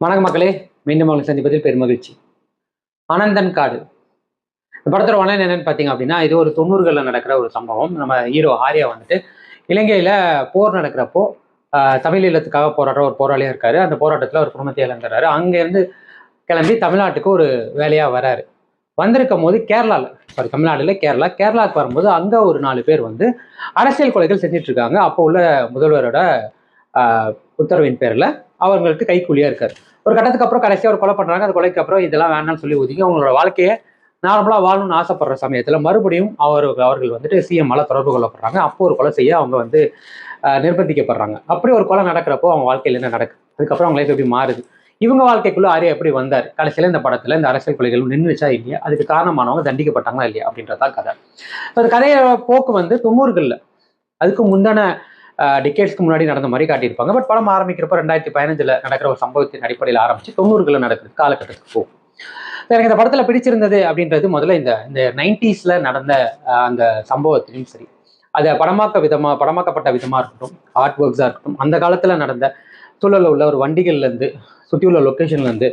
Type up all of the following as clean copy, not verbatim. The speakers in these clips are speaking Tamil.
வணக்க மக்களே, மீண்டும் அவங்களை சந்திப்பதில் பெருமகிழ்ச்சி. அனந்தன் காடு இந்த படத்தோட ஒன்லைன் என்னன்னு பார்த்தீங்க அப்படின்னா, இது ஒரு 90களில் நடக்கிற ஒரு சம்பவம். நம்ம ஹீரோ ஆர்யா வந்துட்டு இலங்கையில் போர் நடக்கிறப்போ தமிழ் ஈழத்துக்காக போராடுற ஒரு போராளியாக இருக்காரு. அந்த போராட்டத்தில் ஒரு குடும்பத்தை இழந்துறாரு. அங்கேருந்து கிளம்பி தமிழ்நாட்டுக்கு ஒரு வேலையாக வராரு. வந்திருக்கும் போது தமிழ்நாடுல கேரளாவுக்கு வரும்போது அங்கே ஒரு 4 பேர் வந்து அரசியல் கொலைகள் செஞ்சுட்டு இருக்காங்க. அப்போ உள்ள முதல்வரோட உத்தரவின் பேரில் அவங்களுக்கு கைக்கூலியாக இருக்காரு. ஒரு கட்டத்துக்கு அப்புறம் கடைசியாக ஒரு கொலை பண்ணுறாங்க. அந்த கொலைக்கு அப்புறம் இதெல்லாம் வேண்டாம்னு சொல்லி ஒதுக்கி அவங்களோட வாழ்க்கையை நார்மலாக வாழணும்னு ஆசைப்படுற சமயத்தில் மறுபடியும் அவர்கள் வந்துட்டு சிஎம்மால தொடர்பு கொள்ளப்படுறாங்க. அப்போ ஒரு கொலை செய்ய அவங்க வந்து நிர்பந்திக்கப்படுறாங்க. அப்படி ஒரு கொலை நடக்கிறப்போ அவங்க வாழ்க்கையில் என்ன நடக்குது, அதுக்கப்புறம் அவங்க லைஃப் எப்படி மாறுது, இவங்க வாழ்க்கைக்குள்ள ஆர்யா எப்படி வந்தார், கடைசியில் இந்த படத்தில் இந்த அரசியல் கொலைகள் நின்றுச்சா இல்லையா, அதுக்கு காரணமானவங்க தண்டிக்கப்பட்டாங்களா இல்லையா அப்படின்றதான் கதை. அந்த கதையை போக்கு வந்து 90களில் அதுக்கு முந்தான டிகேட்ஸ்க்கு முன்னாடி நடந்த மாதிரி காட்டியிருப்பாங்க. பட் படம் ஆரம்பிக்கிறப்ப 2015 நடக்கிற ஒரு சம்பவத்தின் அடிப்படையில் ஆரம்பிச்சு 90களில் நடக்குது காலகட்டத்துக்கு போகும். எனக்கு இந்த படத்துல பிடிச்சிருந்தது அப்படின்றது முதல்ல இந்த 90s நடந்த அந்த சம்பவத்திலையும் சரி, அதை படமாக்கப்பட்ட விதமா இருக்கட்டும், ஆர்ட் ஒர்க்ஸா இருக்கட்டும், அந்த காலத்துல நடந்த சூழல்ல உள்ள ஒரு வண்டிகள்ல இருந்து சுற்றி உள்ள லொக்கேஷன்ல இருந்து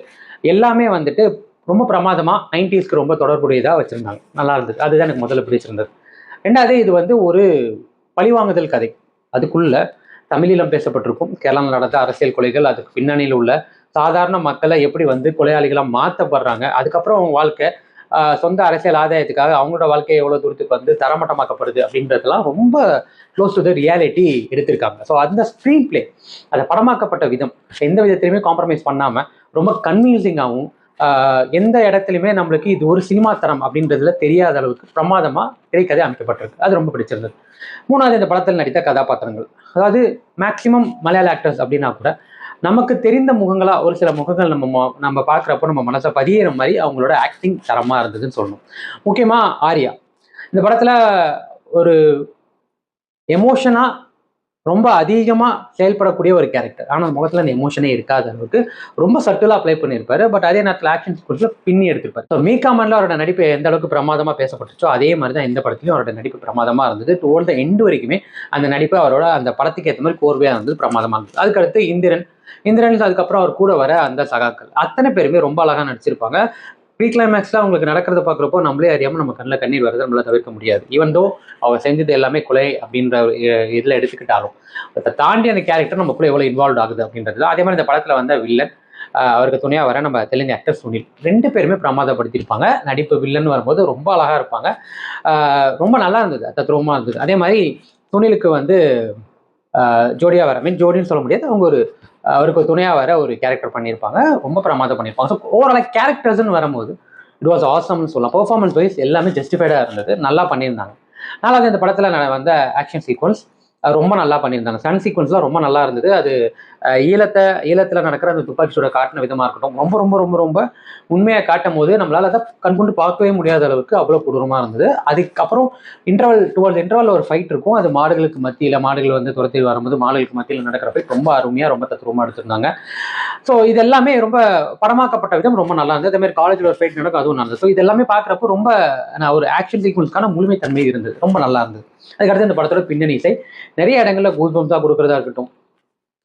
எல்லாமே வந்துட்டு ரொம்ப பிரமாதமா 90ஸ்க்கு ரொம்ப தொடர்புடையதா வச்சிருந்தாங்க. நல்லா இருந்தது. அதுதான் எனக்கு முதல்ல பிடிச்சிருந்தது. ரெண்டாவது, இது வந்து ஒரு பழிவாங்குதல் கதை. அதுக்குள்ள தமிழீழம் பேசப்பட்டிருக்கும், கேரளாவில் நடந்த அரசியல் கொலைகள், அதுக்கு பின்னணியில் உள்ள சாதாரண மக்களை எப்படி வந்து கொலையாளிகளாக மாற்றப்படுறாங்க, அதுக்கப்புறம் அவங்க வாழ்க்கை சொந்த அரசியல் ஆதாயத்துக்காக அவங்களோட வாழ்க்கையை எவ்வளோ தூரத்துக்கு வந்து தரமட்டமாக்கப்படுது அப்படின்றதெல்லாம் ரொம்ப க்ளோஸ் டு த ரியாலிட்டி எடுத்திருக்காங்க. ஸோ அந்த ஸ்க்ரீன் பிளே, அதை படமாக்கப்பட்ட விதம் எந்த விதத்திலையுமே காம்ப்ரமைஸ் பண்ணாமல் ரொம்ப கன்வின்சிங்காகவும் எந்த இடத்துலையுமே நம்மளுக்கு இது ஒரு சினிமா தரம் அப்படின்றதுல தெரியாத அளவுக்கு பிரமாதமாக திரைக்கதை அமைக்கப்பட்டிருக்கு. அது ரொம்ப பிடிச்சிருந்தது. மூணாவது, இந்த படத்தில் நடித்த கதாபாத்திரங்கள், அதாவது மேக்சிமம் மலையாள ஆக்டர்ஸ் அப்படின்னா கூட நமக்கு தெரிந்த முகங்களா ஒரு சில முகங்கள் நம்ம பார்க்குறப்போ நம்ம மனசை பதியிற மாதிரி அவங்களோட ஆக்டிங் தரமா இருந்ததுன்னு சொல்லணும். முக்கியமா ஆர்யா இந்த படத்துல ஒரு எமோஷனா ரொம்ப அதிகமாக செயல்படக்கூடிய ஒரு கேரக்டர். ஆனால் அந்த முகத்தில் அந்த எமோஷனே இருக்காத அளவுக்கு ரொம்ப சட்டிலாக அப்ளை பண்ணியிருப்பாரு. பட் அதே நேரத்தில் ஆக்ஷன் சீக்வன்ஸில் பின்னி எடுத்திருப்பாரு. ஸோ மீகாமன்ல அவரோட நடிப்பு எந்த அளவுக்கு பிரமாதமாக பேசப்பட்டுச்சோ அதே மாதிரி தான் இந்த படத்துலையும் அவரோட நடிப்பு பிரமாதமாக இருந்தது. டுவோல் த எண்டு வரைக்குமே அந்த நடிப்பு அவரோட அந்த படத்துக்கு ஏற்ற மாதிரி கோர்வையாக இருந்தது, பிரமாதமாக இருந்தது. அதுக்கடுத்து இந்திரன் அதுக்கப்புறம் அவர் கூட வர அந்த சகாக்கள் அத்தனை பேருமே ரொம்ப அழகாக நடிச்சிருப்பாங்க. ப்ரீ கிளைமேக்ஸில் அவங்களுக்கு நடக்கிறத பார்க்குறப்போ நம்மளே அறியாமல் நம்ம கண்ணில் கண்ணீர் வருது, நம்மளால தவிர்க்க முடியாது. ஈவன் தோ அவங்க செஞ்சது எல்லாமே கொலை அப்படின்ற இதில் எடுத்துக்கிட்டாலும் அதை தாண்டி அந்த கேரக்டர் நமக்குள்ளே எவ்வளோ இன்வால்வ் ஆகுது அப்படின்றது. அதே மாதிரி இந்த படத்தில் வந்த வில்லன், அவருக்கு துணையாக வர நம்ம தெலுங்கு ஆக்டர் சுனில், 2 பேருமே பிரமாதப்படுத்தியிருப்பாங்க. நடிப்பு வில்லன் வரும்போது ரொம்ப அழகாக இருப்பாங்க. ரொம்ப நல்லா இருந்தது, தத்ரூபமாக இருந்தது. அதே மாதிரி சுனிலுக்கு வந்து ஜோடியாக வர ஜோடின்னு சொல்ல முடியாது, அவங்க அவருக்கு துணையாக வர ஒரு கேரக்டர் பண்ணியிருப்பாங்க, ரொம்ப பிரமாதம் பண்ணியிருப்பாங்க. ஸோ ஓவரால் கேரக்டர்ஸ்ன்னு வரும்போது இட் வாஸ் ஆசம்னு சொல்லலாம். பெர்ஃபார்மன்ஸ் வைஸ் எல்லாமே ஜஸ்டிஃபைடாக இருந்தது, நல்லா பண்ணியிருந்தாங்க. நாலாவது, இந்த படத்தில் வந்த ஆக்ஷன் சீக்வன்ஸ் ரொம்ப நல்லா பண்ணியிருந்தாங்க. சன் சீக்வன்ஸ்லாம் ரொம்ப நல்லா இருந்தது. அது ஈழத்தில் நடக்கிற அந்த துப்பாக்கி சூட காட்டின விதமாக இருக்கட்டும், ரொம்ப ரொம்ப ரொம்ப ரொம்ப உண்மையாக காட்டும் போது நம்மளால் அதை கண்கொண்டு பார்க்கவே முடியாத அளவுக்கு அவ்வளோ கொடூரமாக இருந்தது. அதுக்கப்புறம் டுவர்ட்ஸ் இன்டர்வல் ஒரு ஃபைட் இருக்கும். அது மாடுகள் வந்து துரத்தி வரும்போது மாடுகளுக்கு மத்தியில் நடக்கிற ஃபைட் ரொம்ப அருமையாக ரொம்ப தத்ரூபமாக எடுத்திருந்தாங்க. ஸோ இது எல்லாமே ரொம்ப படமாக்கப்பட்ட விதம் ரொம்ப நல்லா இருந்தது. அதே மாதிரி காலேஜில் ஒரு ஃபைட் நடக்கும், அதுவும் நல்லது. ஸோ இது எல்லாமே பார்க்குறப்போ ரொம்ப ஒரு ஆக்ஷன் சீக்வன்ஸ்க்கான முழுமைத்தன்மை இருந்தது, ரொம்ப நல்லா இருந்தது. அதுக்கடுத்து இந்த படத்தோட பின்னணி இசை நிறைய இடங்களில் கூஸ் பம்ஸாக கொடுக்குறதா இருக்கட்டும்,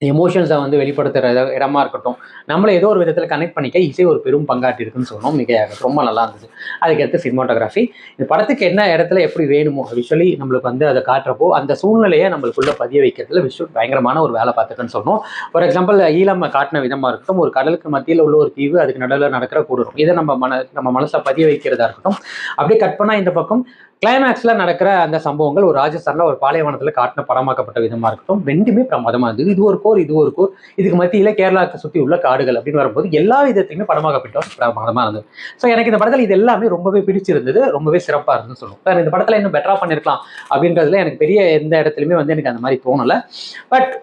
எமோஷன்ஸை வந்து வெளிப்படுத்துகிற இடமா இருக்கட்டும், நம்மளை ஏதோ ஒரு விதத்தில் கனெக்ட் பண்ணிக்க இசை ஒரு பெரும் பங்காற்றி இருக்குன்னு சொல்லணும். மிகையாக ரொம்ப நல்லா இருந்தது. அதுக்கடுத்து சினிமாட்டோகிராஃபி, இந்த படத்துக்கு என்ன இடத்துல எப்படி வேணுமோ விஷுவலி நம்மளுக்கு வந்து அதை காட்டுறப்போ அந்த சூழ்நிலையை நம்மளுக்குள்ள பதிய வைக்கிறதுல விஷுவல் பயங்கரமான ஒரு வேலை பார்த்துட்டுன்னு சொல்லணும். ஃபார் எக்ஸாம்பிள், ஈழம் காட்டின விதமாக இருக்கட்டும், ஒரு கடலுக்கு மத்தியில் உள்ள ஒரு தீவு, அதுக்கு நடுவில் நடக்கிற கூடுறோம், இதை நம்ம மனசை பதிய வைக்கிறதா இருக்கட்டும். அப்படியே கட் பண்ணால் இந்த பக்கம் கிளைமேக்ஸில் நடக்கிற அந்த சம்பவங்கள் ஒரு ராஜஸ்தானில் ஒரு பாலைவனத்தில் காட்டின படமாக்கப்பட்ட விதமாக இருக்கட்டும், 2மே பிரமாதமாக இருந்தது. இது ஒரு கோர், இதுக்கு மத்தியில் கேரளாவுக்கு சுற்றி உள்ள காடுகள் அப்படின்னு வரும்போது எல்லா விதத்தையுமே படமாக்கப்பட்டோம், பிரமாதமாக இருந்தது. ஸோ எனக்கு இந்த படத்தில் இது எல்லாமே ரொம்பவே பிடிச்சிருந்தது, ரொம்பவே சிறப்பாக இருந்ததுன்னு சொல்லுவோம். சார், இந்த படத்தில் இன்னும் பெட்டராக பண்ணியிருக்கலாம் அப்படின்றதுல எனக்கு பெரிய எந்த இடத்துலையுமே வந்து எனக்கு அந்த மாதிரி தோணலை. பட்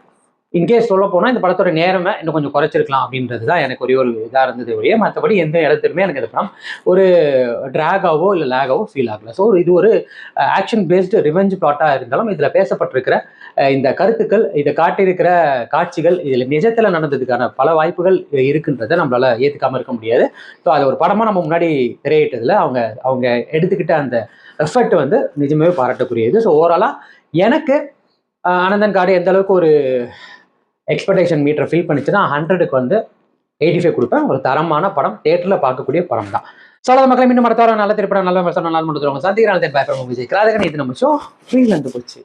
இன்கேஸ் சொல்ல போனால் இந்த படத்தோட நேரமே இன்னும் கொஞ்சம் குறைச்சிருக்கலாம் அப்படின்றது தான் எனக்கு ஒரே ஒரு இதாக இருந்தது ஒழிய, மற்றபடி எந்த இடத்துலையுமே எனக்கு இந்த படம் ஒரு ட்ராகாவோ இல்லை லேகாவோ ஃபீல் ஆகலை. ஸோ இது ஒரு ஆக்ஷன் பேஸ்டு ரிவெஞ்ச் பிளாட்டாக இருந்தாலும் இதில் பேசப்பட்டிருக்கிற இந்த கருத்துக்கள், இதை காட்டியிருக்கிற காட்சிகள், இதில் நிஜத்தில் நடந்ததுக்கான பல வாய்ப்புகள் இருக்குன்றதை நம்மளால் ஏற்றுக்காமல் இருக்க முடியாது. ஸோ அதை ஒரு படமாக நம்ம முன்னாடி திரையிட்டதில் அவங்க எடுத்துக்கிட்ட அந்த எஃபர்ட் வந்து நிஜமே பாராட்டக்கூடியது. ஸோ ஓவராலாக எனக்கு அனந்தன் காடு எந்த அளவுக்கு ஒரு எக்ஸ்பெக்டேஷன் மீட்டரை ஃபில் பண்ணிச்சுன்னா 100க்கு வந்து 85 கொடுப்பேன். ஒரு தரமான படம், தியேட்டர்ல பார்க்கக்கூடிய படம் தான். சொல்ல மக்களை மீண்டும் அடுத்த வாரம் நல்ல திரைப்படம் நல்ல விமர்சனம் நல்ல முடிஞ்சிருவாங்க. சந்திக்கிறாங்க விஜய் கிராதகன். இது நம்ம ஷோ ஃப்ரீல இருந்து போச்சு.